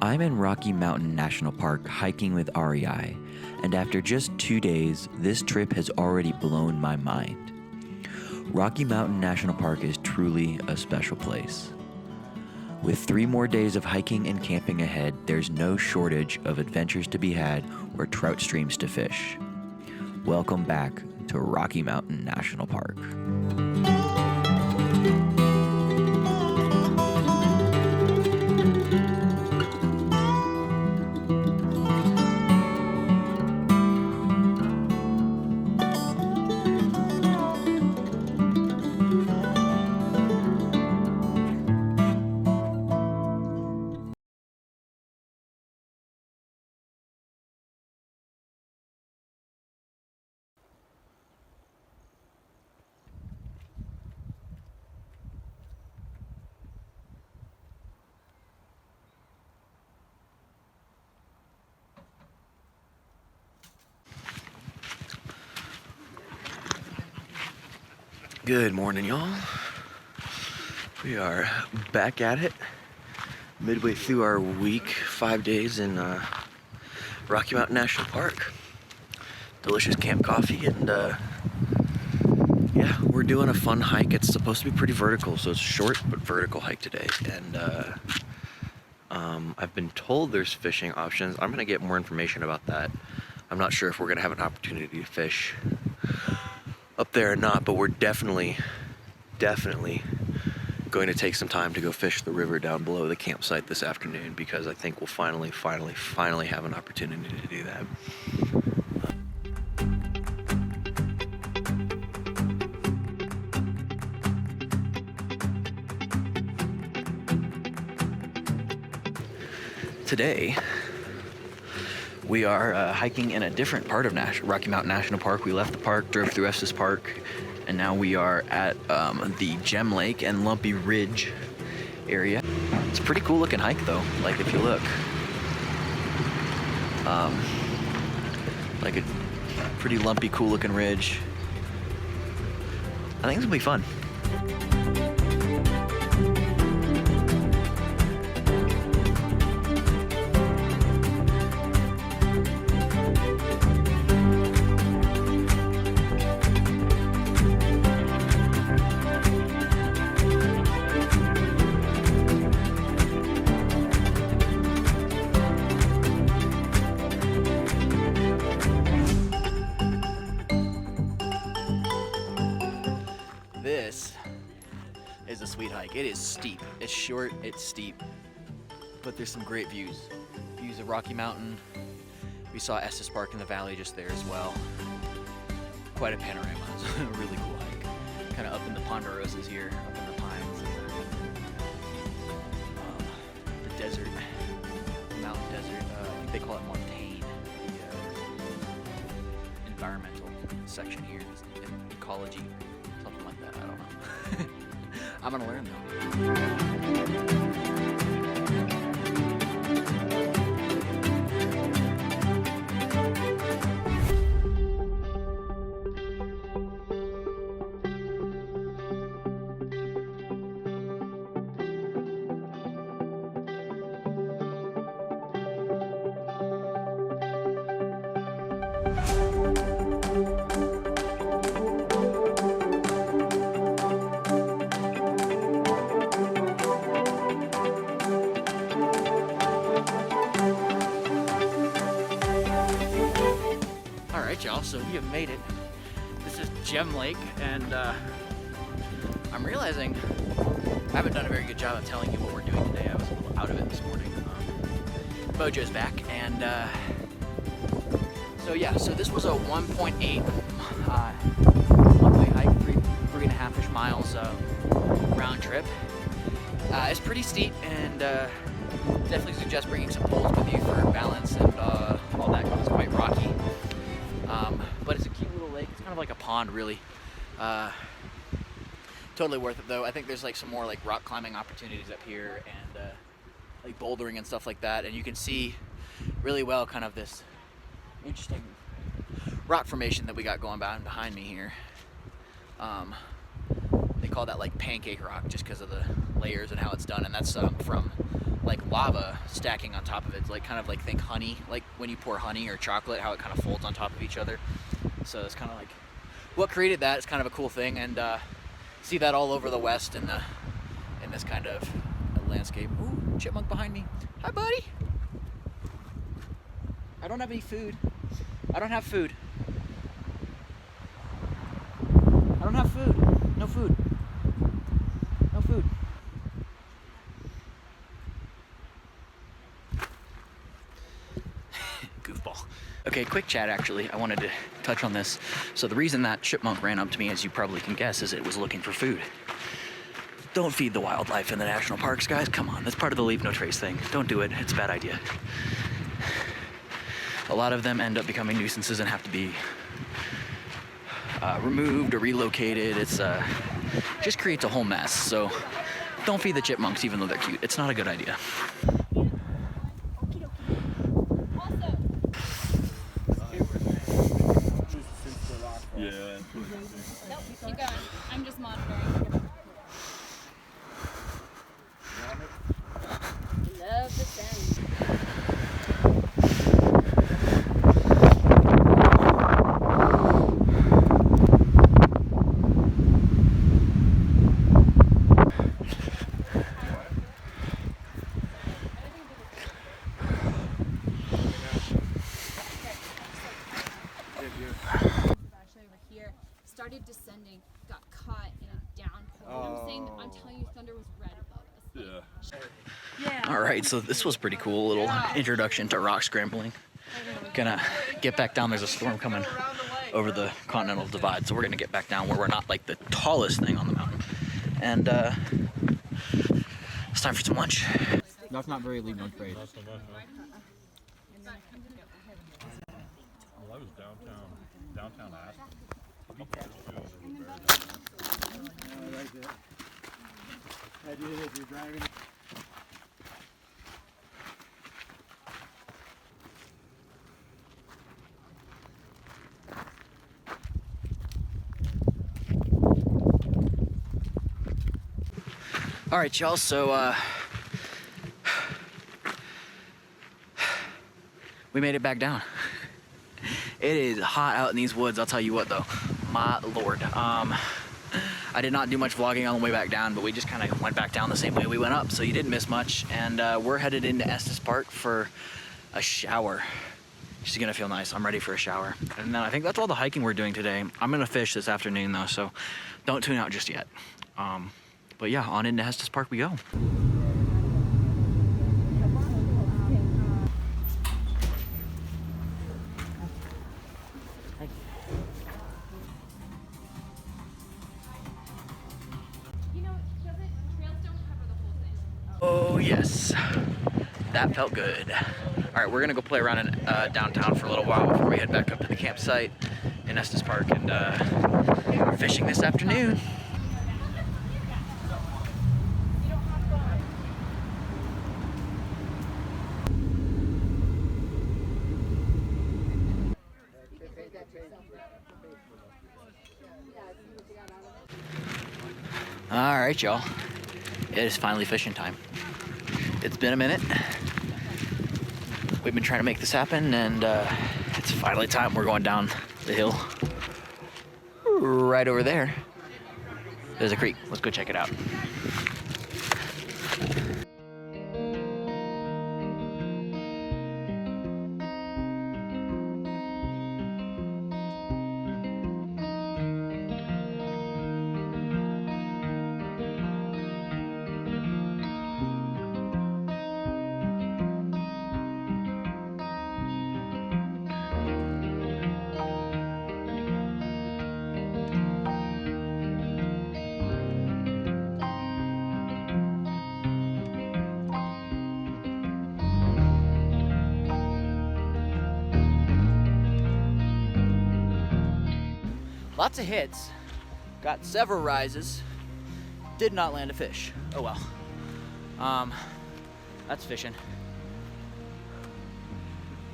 I'm in Rocky Mountain National Park hiking with REI, and after just 2 days, this trip has already blown my mind. Rocky Mountain National Park is truly a special place. With 3 more days of hiking and camping ahead, there's no shortage of adventures to be had or trout streams to fish. Welcome back to Rocky Mountain National Park. Good morning, y'all. We are back at it, midway through our week, 5 days in Rocky Mountain National Park. Delicious camp coffee, and yeah, we're doing a fun hike. It's supposed to be pretty vertical, so it's a short but vertical hike today. And I've been told there's fishing options. I'm gonna get more information about that. I'm not sure if we're gonna have an opportunity to fish up there or not, but we're definitely going to take some time to go fish the river down below the campsite this afternoon, because I think we'll finally have an opportunity to do that. Today, we are hiking in a different part of Rocky Mountain National Park. We left the park, drove through Estes Park, and now we are at the Gem Lake and Lumpy Ridge area. It's a pretty cool looking hike though, like if you look. Like a pretty lumpy, cool looking ridge. I think it's gonna be fun. This is a sweet hike. It is steep. It's short, it's steep, but there's some great views. Views of Rocky Mountain. We saw Estes Park in the valley just there as well. Quite a panorama. It's a really cool hike. Kind of up in the ponderosas here, up in the pines. The desert, the mountain desert. I think they call it Moraine. The environmental section here, ecology. Something like that, I don't know. I'm gonna learn though. Alright y'all, so we have made it. This is Gem Lake, and I'm realizing I haven't done a very good job of telling you what we're doing today. I was a little out of it this morning. Mojo's back, and so yeah, so this was a 1.8 one-way hike, 3.5-ish miles round trip. It's pretty steep, and definitely suggest bringing some poles with you for balance and all that, because it's quite rocky. But it's a cute little lake. It's kind of like a pond, really. Totally worth it, though. I think there's like some more like rock climbing opportunities up here, and like bouldering and stuff like that. And you can see really well kind of this interesting rock formation that we got going on behind me here. They call that like pancake rock just because of the layers and how it's done, and that's from like lava stacking on top of it, like kind of like think honey, like when you pour honey or chocolate, how it kind of folds on top of each other. So it's kind of like what created that. It's kind of a cool thing, and see that all over the west in this kind of landscape. Ooh, chipmunk behind me. Hi, buddy. I don't have any food. I don't have food. I don't have food. No food. No food. Goofball. Okay, quick chat actually. I wanted to touch on this. So the reason that chipmunk ran up to me, as you probably can guess, is it was looking for food. Don't feed the wildlife in the national parks, guys. Come on, that's part of the leave no trace thing. Don't do it. It's a bad idea. A lot of them end up becoming nuisances and have to be removed or relocated. It's just creates a whole mess. So don't feed the chipmunks, even though they're cute. It's not a good idea. Yeah. Nope, keep going. I'm just monitoring. Love the sand. Started descending, got caught in a downpour. I'm telling you, thunder was red above us. Yeah. All right, so this was pretty cool. Little introduction to rock scrambling. Gonna get back down. There's a storm coming over the Continental Divide, so we're gonna get back down where we're not like the tallest thing on the mountain. And it's time for some lunch. That's not very leave no trace. Well, I was downtown Aspen. All right, y'all, so we made it back down. It is hot out in these woods, I'll tell you what though. My lord. I did not do much vlogging on the way back down, but we just kind of went back down the same way we went up, so you didn't miss much. And we're headed into Estes Park for a shower. It's gonna feel nice. I'm ready for a shower. And then I think that's all the hiking we're doing today. I'm gonna fish this afternoon though, so don't tune out just yet. But yeah, on into Estes Park we go. Oh yes, that felt good. All right, we're gonna go play around in downtown for a little while before we head back up to the campsite in Estes Park and fishing this afternoon. All right, y'all. It is finally fishing time. It's been a minute. We've been trying to make this happen, and it's finally time. We're going down the hill. Right over there, there's a creek. Let's go check it out. Lots of hits, got several rises, did not land a fish. Oh well. That's fishing.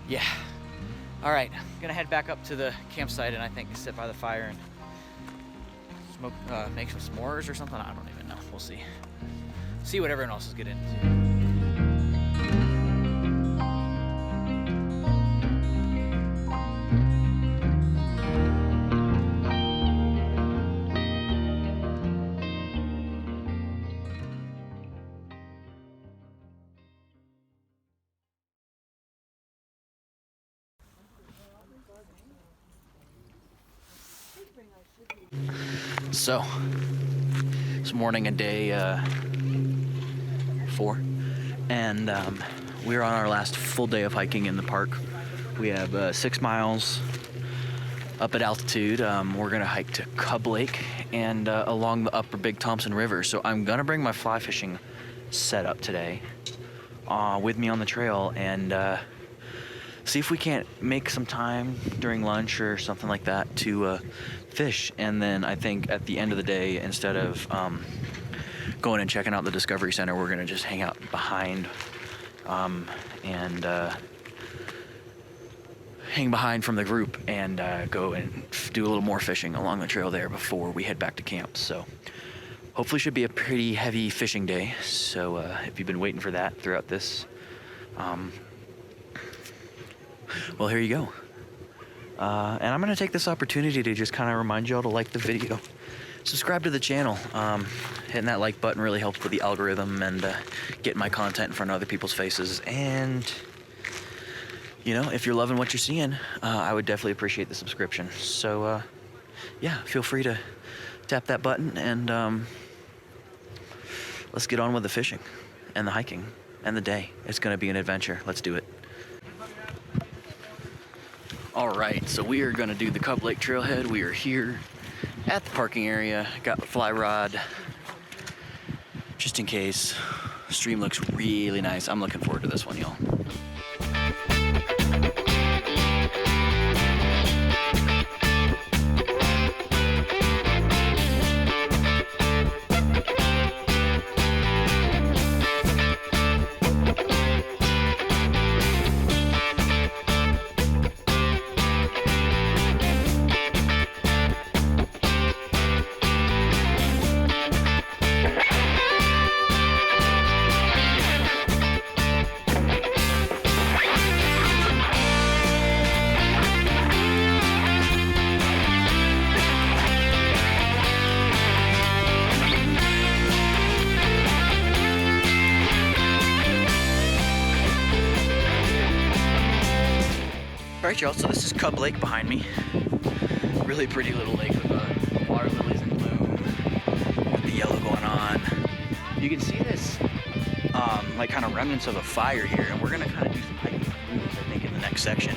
Yeah. All right, gonna head back up to the campsite and I think sit by the fire and smoke, make some s'mores or something. I don't even know. We'll see. See what everyone else is getting into. So, this morning and day 4, and we're on our last full day of hiking in the park. We have 6 miles up at altitude. We're gonna hike to Cub Lake and along the upper Big Thompson River. So I'm gonna bring my fly fishing setup today with me on the trail and see if we can't make some time during lunch or something like that to fish. And then I think at the end of the day, instead of going and checking out the Discovery Center, we're gonna just hang out behind and hang behind from the group and go and do a little more fishing along the trail there before we head back to camp. So hopefully should be a pretty heavy fishing day. So if you've been waiting for that throughout this, well, here you go. And I'm gonna take this opportunity to just kind of remind y'all to like the video, subscribe to the channel. Hitting that like button really helps with the algorithm and getting my content in front of other people's faces. And you know, if you're loving what you're seeing, I would definitely appreciate the subscription. So yeah, feel free to tap that button and let's get on with the fishing and the hiking and the day. It's gonna be an adventure. Let's do it. All right, so we are gonna do the Cub Lake Trailhead. We are here at the parking area. Got the fly rod, just in case. Stream looks really nice. I'm looking forward to this one, y'all. Alright y'all, so this is Cub Lake behind me. Really pretty little lake with water lilies in bloom, with the yellow going on. You can see this like kind of remnants of a fire here, and we're gonna kind of do some hiking through this, I think, in the next section.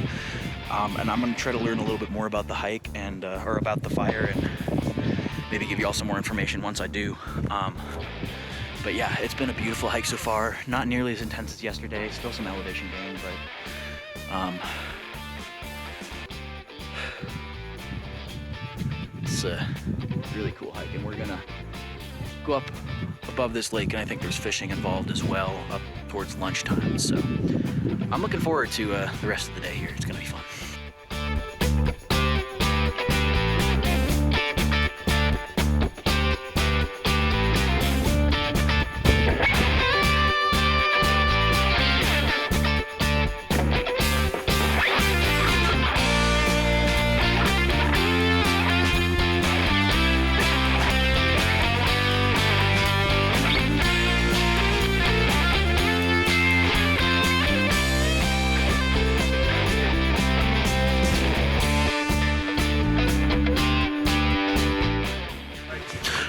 And I'm gonna try to learn a little bit more about the hike and or about the fire, and maybe give you all some more information once I do. But yeah, it's been a beautiful hike so far. Not nearly as intense as yesterday, still some elevation gain, but it's a really cool hike, and we're gonna go up above this lake, and I think there's fishing involved as well up towards lunchtime. So I'm looking forward to the rest of the day here. It's gonna be fun.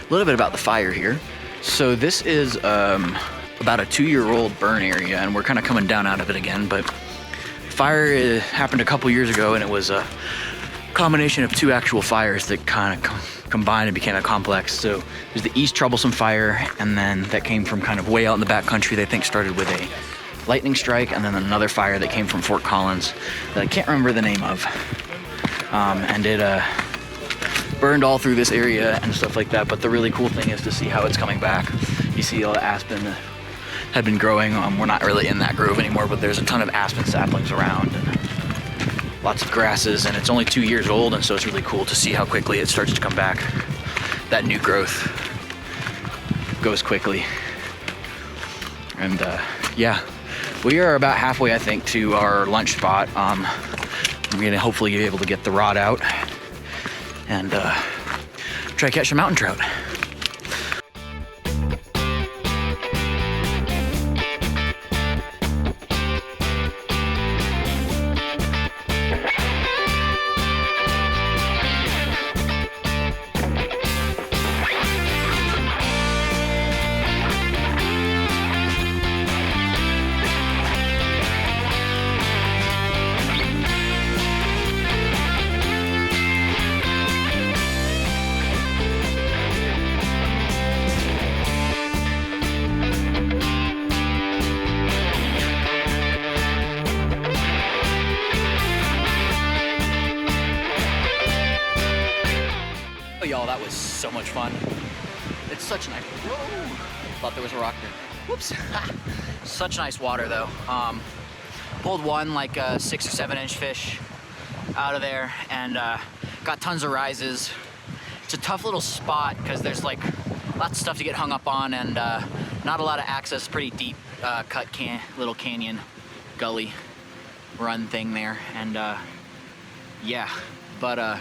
A little bit about the fire here. So this is about a 2-year-old burn area, and we're kind of coming down out of it again. But fire happened a couple years ago, and it was a combination of 2 actual fires that kind of combined and became a complex. So there's the East Troublesome Fire, and then that came from kind of way out in the back country. They think started with a lightning strike, and then another fire that came from Fort Collins that I can't remember the name of. And it burned all through this area and stuff like that. But the really cool thing is to see how it's coming back. You see all the aspen that had been growing. We're not really in that grove anymore, but there's a ton of aspen saplings around and lots of grasses, and it's only 2 years old, and so it's really cool to see how quickly it starts to come back. That new growth goes quickly. And yeah, we are about halfway, I think, to our lunch spot. I'm gonna hopefully be able to get the rod out and try to catch some mountain trout. so much fun. It's such nice. Whoa! Thought there was a rock there. Whoops. Such nice water though. Pulled one like 6 or 7 inch fish out of there, and got tons of rises. It's a tough little spot because there's like lots of stuff to get hung up on, and not a lot of access. Pretty deep cut little canyon gully run thing there, and yeah, but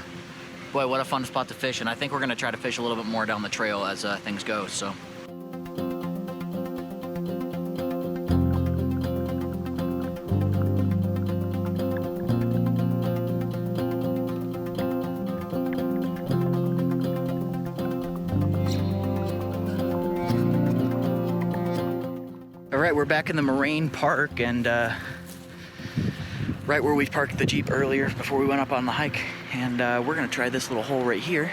boy, what a fun spot to fish, and I think we're gonna try to fish a little bit more down the trail as things go. So. All right, we're back in the Moraine Park, and right where we parked the Jeep earlier before we went up on the hike, and we're gonna try this little hole right here.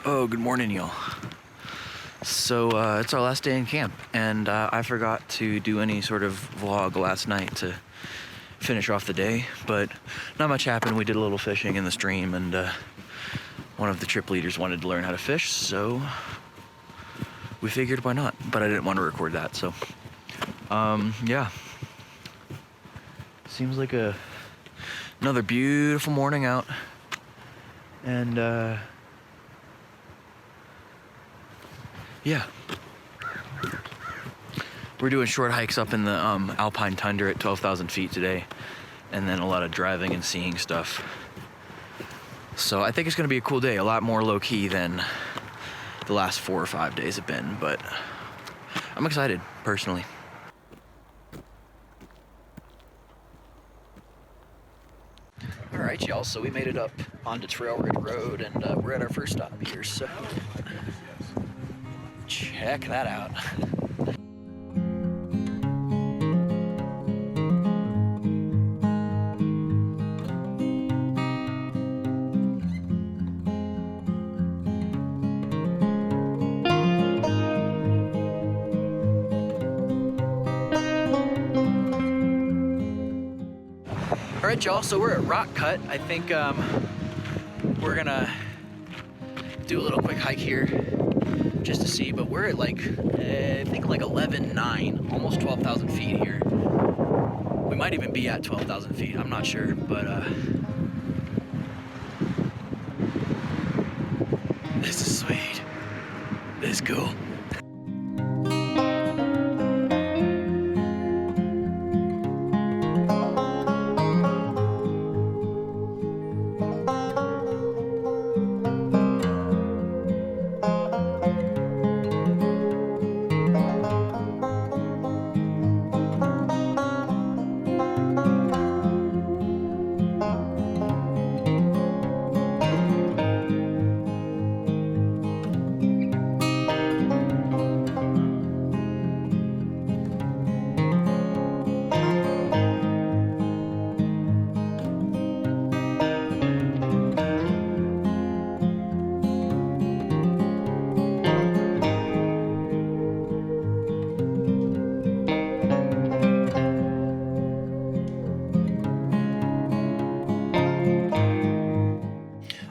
Oh, good morning, y'all. So it's our last day in camp, and I forgot to do any sort of vlog last night to finish off the day, but not much happened. We did a little fishing in the stream, and one of the trip leaders wanted to learn how to fish, so we figured why not, but I didn't want to record that, so yeah. Seems like another beautiful morning out, and yeah. We're doing short hikes up in the alpine tundra at 12,000 feet today, and then a lot of driving and seeing stuff. So I think it's gonna be a cool day, a lot more low-key than the last 4 or 5 days have been, but I'm excited, personally. All right, y'all, so we made it up onto Trailroad Road, and we're at our first stop here, so check that out. right, y'all, so we're at Rock Cut. I think we're gonna do a little quick hike here just to see, but we're at like, I think like 11,900, almost 12,000 feet here. We might even be at 12,000 feet, I'm not sure, but this is sweet. This is cool.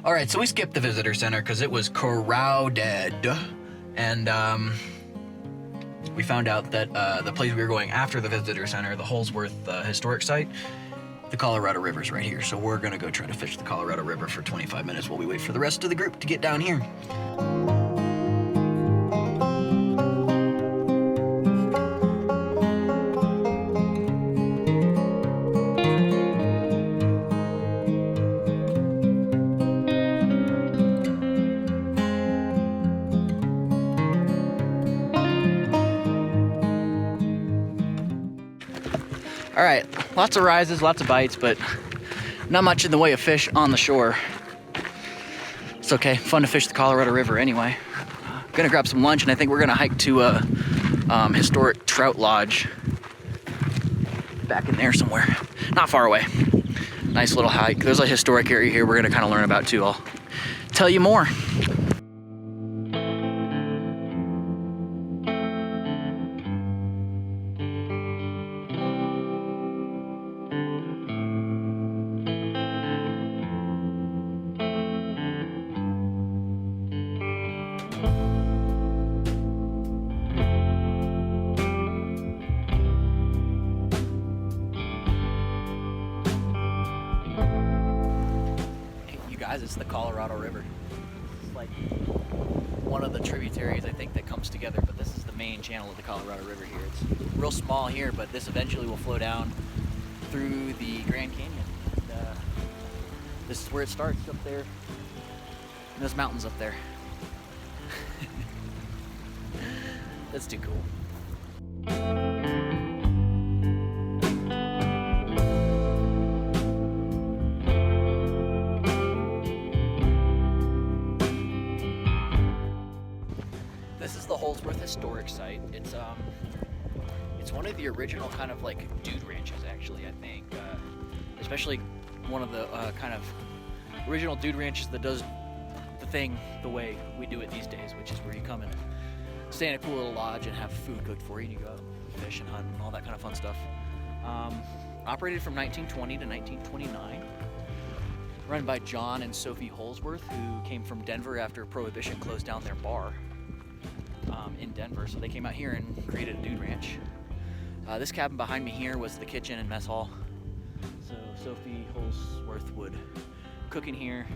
All right, so we skipped the visitor center because it was crowded, and we found out that the place we were going after the visitor center, the Holsworth historic site, the Colorado River's right here. So we're gonna go try to fish the Colorado River for 25 minutes while we wait for the rest of the group to get down here. All right, lots of rises, lots of bites, but not much in the way of fish on the shore. It's okay, fun to fish the Colorado River anyway. Gonna grab some lunch, and I think we're gonna hike to a historic trout lodge back in there somewhere, not far away. Nice little hike. There's a historic area here we're gonna kind of learn about too. I'll tell you more. It's the Colorado River. It's like one of the tributaries, I think, that comes together, but this is the main channel of the Colorado River here. It's real small here, but this eventually will flow down through the Grand Canyon. And, this is where it starts, up there in those mountains up there. That's too cool. This is the Holsworth historic site. It's one of the original kind of like dude ranches, actually, I think. Especially one of the kind of original dude ranches that does the thing the way we do it these days, which is where you come and stay in a cool little lodge and have food cooked for you, and you go fish and hunt and all that kind of fun stuff. Operated from 1920 to 1929. Run by John and Sophie Holsworth, who came from Denver after Prohibition closed down their bar. In Denver, so they came out here and created a dude ranch. This cabin behind me here was the kitchen and mess hall. So Sophie Holsworth would cook in here.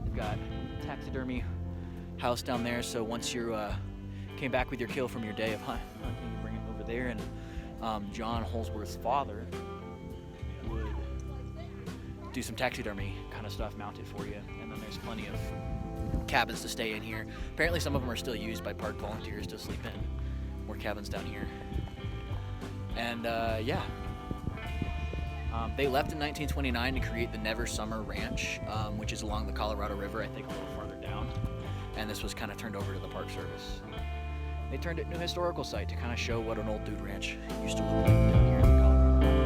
They've got taxidermy house down there, so once you came back with your kill from your day of hunting, you bring it over there, and John Holsworth's father would do some taxidermy kind of stuff mounted for you, and then there's plenty of cabins to stay in here. Apparently some of them are still used by park volunteers to sleep in. More cabins down here. And yeah. They left in 1929 to create the Never Summer Ranch, which is along the Colorado River, I think a little farther down. And this was kind of turned over to the Park Service. They turned it into a historical site to kind of show what an old dude ranch used to look like down here in the Colorado River.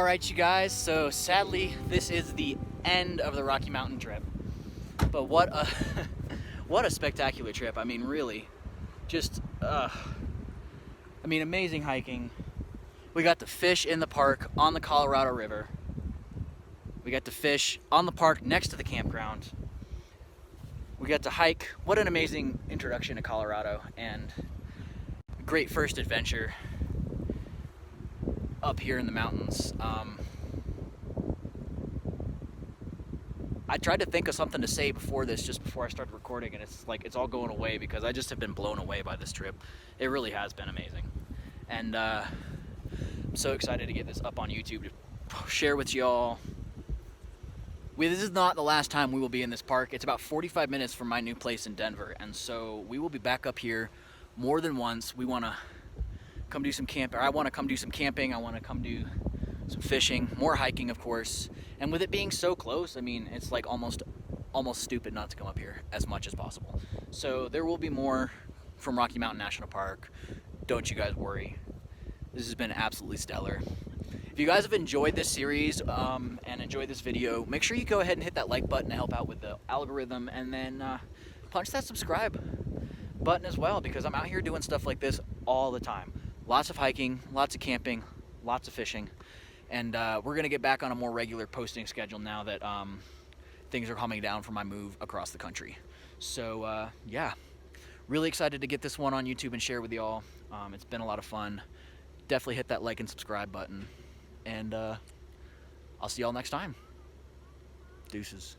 right, you guys, so sadly this is the end of the Rocky Mountain trip, but what a what a spectacular trip. I mean, really, just amazing hiking. We got to fish in the park on the Colorado River. We got to fish on the park next to the campground. We got to hike. What an amazing introduction to Colorado, and a great first adventure up here in the mountains. I tried to think of something to say before this, just before I started recording, and it's like it's all going away because I just have been blown away by this trip. It really has been amazing, and I'm so excited to get this up on YouTube to share with y'all. This is not the last time we will be in this park. It's about 45 minutes from my new place in Denver, and so we will be back up here more than once. We want to come do some camping. I want to come do some camping. I want to come do some fishing, more hiking, of course. And with it being so close, I mean, it's like almost stupid not to come up here as much as possible. So there will be more from Rocky Mountain National Park. Don't you guys worry. This has been absolutely stellar. If you guys have enjoyed this series and enjoyed this video, make sure you go ahead and hit that like button to help out with the algorithm, and then punch that subscribe button as well, because I'm out here doing stuff like this all the time. Lots of hiking, lots of camping, lots of fishing, and we're going to get back on a more regular posting schedule now that things are calming down from my move across the country. So yeah, really excited to get this one on YouTube and share with y'all. It's been a lot of fun. Definitely hit that like and subscribe button, and I'll see y'all next time. Deuces.